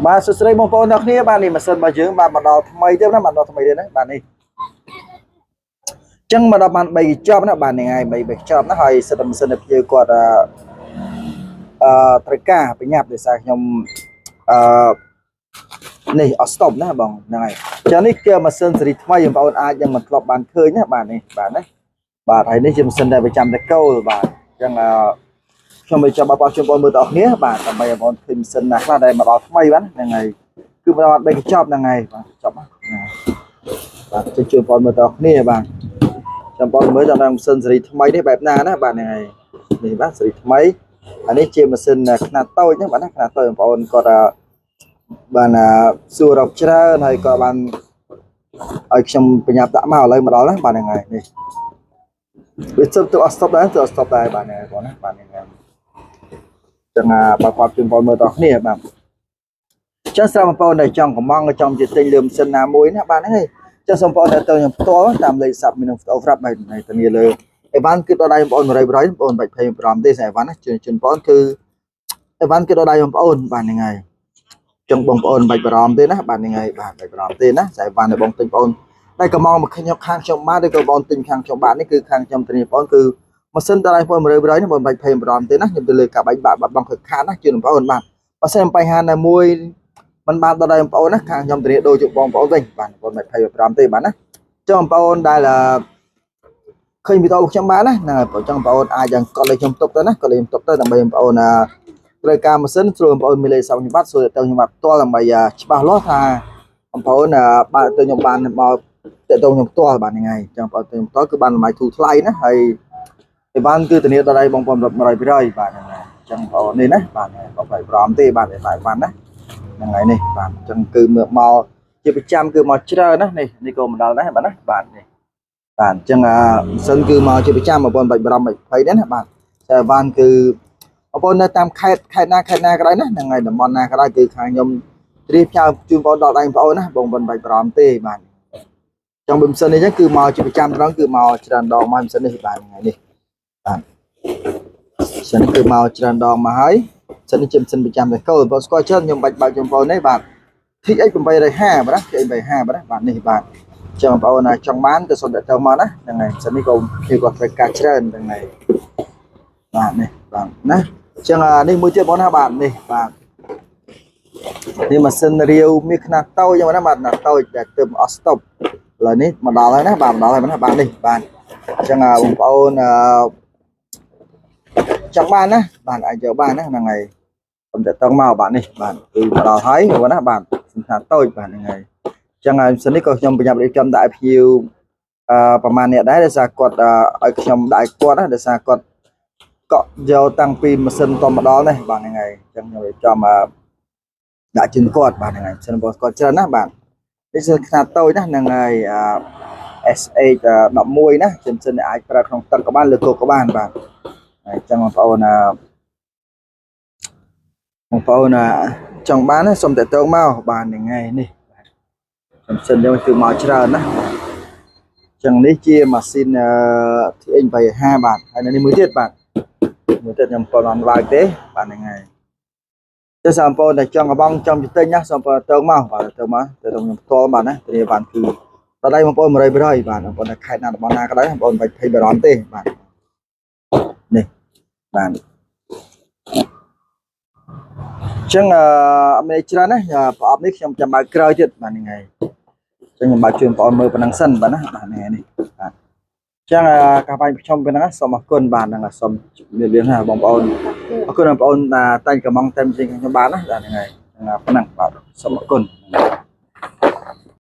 បាទសួស្តីបងប្អូនអ្នកគ្នាបាទនេះម៉ាស៊ីនរបស់យើងបាទមកដល់ថ្មីទៀតណាបាទដល់ថ្មីទៀតណាបាទនេះអញ្ចឹងមកដល់បាន3កញ្ចប់ណាបាទនេះហើយ3កញ្ចប់ណាហើយសិតម៉ាស៊ីនរបស់យើងគាត់ត្រូវការបញ្ញាប់ដោយសារខ្ញុំអឺនេះអត់ស្តុបណាបងហ្នឹងហើយអញ្ចឹងនេះគឺម៉ាស៊ីនស៊េរីថ្មីបងប្អូនអាចยังមិនធ្លាប់បានឃើញណាបាទនេះបាទណាបាទហើយនេះជាម៉ាស៊ីនដែលប្រចាំតកូលបាទអញ្ចឹងខ្ញុំមិនចាំបងប្អូនមើលដល់គ្នាបាទដើម្បីបងប្អូនឃើញម៉ាស៊ីនណាខ្លះដែលមកដល់ថ្មីបាទហ្នឹងហើយគឺមកដល់3កញ្ចប់ហ្នឹងហើយបាទចប់បាទជួយបងប្អូនមើលដល់គ្នាបាទចាំបងមើលដល់ម៉ាស៊ីនស៊េរីថ្មីនេះបែបណាណាបាទហ្នឹងហើយនេះបាទស៊េរីថ្មីអានេះជាម៉ាស៊ីនខ្នាតតូចណាបាទណាខ្នាតតូចបងប្អូនគាត់បានសួររកច្រើនហើយក៏បានឲ្យខ្ញុំបញ្ញាប់ដាក់មកឥឡូវមកដល់ណាបាទហ្នឹងហើយនេះវាទៅអត់ស្តុបដែរទៅអត់ស្តុបដែរបាទហ្នឹងហើយបងណាបាទហ្នឹងហើយចឹងបើគាត់ជូនបងមើលដល់គ្នាបាទចឹងស្រាប់បងប្អូនដែលចង់កំងចង់ជិះទិញលឿនម៉ាស៊ីនណាមួយណាបាទហ្នឹងហើយចឹងសូមបងប្អូនទៅខ្ញុំផ្ទាល់តាមលេខសាប់មាននឹងអូហ្វ្រាប់ហើយធានាលើអីវ៉ាន់គឺដល់ដៃបងប្អូន100%បងប្អូនបាច់ភ័យបារម្ភទេស្អីវ៉ាន់ណាជូនបងប្អូនគឺអីវ៉ាន់គឺដល់ដៃបងប្អូនបាទហ្នឹងហើយចឹងបងប្អូនបាច់បារម្ភទេណាបាទហ្នឹងហើយបាទបាច់បារម្ភទេណាស្អីវ៉ាន់ដែលបងទិញបងប្អូនតែកំងមកខ្ញុំខាងខ្ញុំបាទឬក៏បងទិញខាងខ្ញុំបាទនេះគឺខាងខ្ញុំធានាបងប្អូនគឺម៉ាស៊ីនដល់ដៃបងប្អូន100%ណាបងបាច់ភ័យបារម្ភទេណាខ្ញុំទៅលើការបាច់បាក់បងខឹកខានណាជូនបងប្អូនបាទបើសិនបញ្ហាណាមួយมันបានដល់ដៃបងប្អូនណាខាងខ្ញុំធានាដូចជបងប្អូនវិញបាទបងប្អូនមិនភ័យបារម្ភទេបាទណាចង់បងប្អូនដែលឃើញវីដេអូខ្ញុំបានណាហ្នឹងហើយចង់បងប្អូនអាចយ៉ាងកត់លេខខ្ញុំទុកទៅណាកត់លេខខ្ញុំទុកទៅដើម្បីបងប្អូនត្រូវការម៉ាស៊ីនស្រួលបងប្អូនមានលេខស័ព្ទខ្ញុំបាត់ស្រួលទៅខ្ញុំបាត់ផ្ទាល់ដើម្បីច្បាស់លាស់ថាបងប្អូនបើទៅខ្ញុំបានមកទៅខ្ញុំផ្ទាល់បាទហ្នឹងហើយចង់បងប្អូនទៅខ្ញុំផ្ទាល់គឺបានតម្លៃធូរថ្លៃណាហើយអីបានគឺធានាដល់ដៃបងប្អូន100%បាទហ្នឹងហើយអញ្ចឹងបងប្អូននេះណាបាទបងប្អូនប្រមទេបាទបានណាហ្នឹងហើយនេះបាទអញ្ចឹងគឺមកជាប្រចាំគឺមកច្រើនណានេះក៏មកដល់ដែរបាទណាបាទនេះបាទអញ្ចឹងម៉ាស៊ីនគឺមកជាប្រចាំបងប្អូនបាច់បារម្ភបាច់ភ័យទេណាបាទតែបានគឺបងប្អូននៅតាមខេត្តណាក៏ដោយណាហ្នឹងហើយតំបន់ណាក៏ដោយគឺខាងខ្ញុំត្រៀមផ្ញើជូនបងដល់ដៃបងប្អូនណាបងប្អូនបាច់បារម្ភទេបាទចង់ម៉ាស៊ីននេះអញ្ចឹងគឺមកជាប្រចាំត្រង់គឺមកច្រើនដងមកម៉ាស៊ីននេះបាទថ្ងៃនេះបាទសិនគឺមកច្រើនដងមកហើយសិនជាម៉ាស៊ីនប្រចាំតែកូនបងស្គាល់ច្រើនខ្ញុំបាច់បើកចំពោះនេះបាទ TX 850បាទណា TX 850បាទនេះបាទចឹងបងប្អូនចង់បានទៅសុំទៅមកណាហ្នឹងហើយសិននេះក៏គឺគាត់ត្រូវការច្រើនហ្នឹងហើយបាទនេះបាទណាចឹងនេះមួយទៀតបងណាបាទនេះបាទនេះម៉ាស៊ីនរាវមានខ្នាតតូចយ៉ាងណាបាទខ្នាតតូចដែលទើបអស់ស្តុបឥឡូវនេះមកដល់ហើយណាបាទមកដល់ហើយណាបាទនេះបាទចឹងបងប្អូនចង់បានណាបាទអាចយកបានណាហ្នឹងហើយខ្ញុំទៅតឹងមកបាទនេះបាទគឺមកដល់ហើយបងណាបាទខ្នាតតូចបាទហ្នឹងហើយចឹងម៉ាស៊ីននេះក៏ខ្ញុំប្រញាប់រៀបចំដាក់ឲ្យភ្ញៀវប្រហែលអ្នកដែរដោយសារគាត់ឲ្យខ្ញុំដាក់គាត់ណាដោយសារគាត់កក់យកតាំងពីម៉ាស៊ីនតម្ដងនេះបាទហ្នឹងហើយចឹងខ្ញុំរៀបចំដាក់ជូនគាត់បាទហ្នឹងហើយសិនរបស់គាត់ច្រើនណាបាទនេះគឺខ្នាតតូចណាហ្នឹងហើយSH 11ណាជំសិនអាចប្រើក្នុងទឹកក៏បានលើគោកក៏បានបាទហើយចឹងបងប្អូនចង់បានណាសូមតាក់ទងមកបាទហ្នឹងហើយនេះជំសិនយើងគឺមកច្រើនណាចឹងនេះជាម៉ាស៊ីនTX 850បាទហើយនេះមួយទៀតបាទមួយទៀតខ្ញុំប៉ុនអត់បើកទេបាទហ្នឹងហើយចុះសំបងតែចង់កំងចង់ទិញណាសូមតើមកបាទទៅមកទៅខ្ញុំផ្ទាល់បាទណាធានាបានគឺដល់ដៃបងប្អូន100%បាទបងប្អូនខេត្តណាតំបន់ណាក៏ដោយបងប្អូនបាច់ភ័យបារម្ភទេបាទនេះបាទចឹងអត់មានច្រើនណាប្រអប់នេះខ្ញុំចាំបើកក្រោយទៀតបាទហ្នឹងហើយចឹងខ្ញុំបើកជូនបងប្អូនមើលប៉ុណ្ណឹងសិនបាទណាបាទហ្នឹងហើយនេះបាទចឹងការបាញ់ខ្ញុំប៉ុណ្ណឹងសូមអរគុណបាទហ្នឹងសូមជម្រាបលាណាបងប្អូនអរគុណបងប្អូនតែងកំងតែមជាងខ្ញុំបានណាបាទហ្នឹងហើយប៉ុណ្ណឹងបាទសូមអរគុណ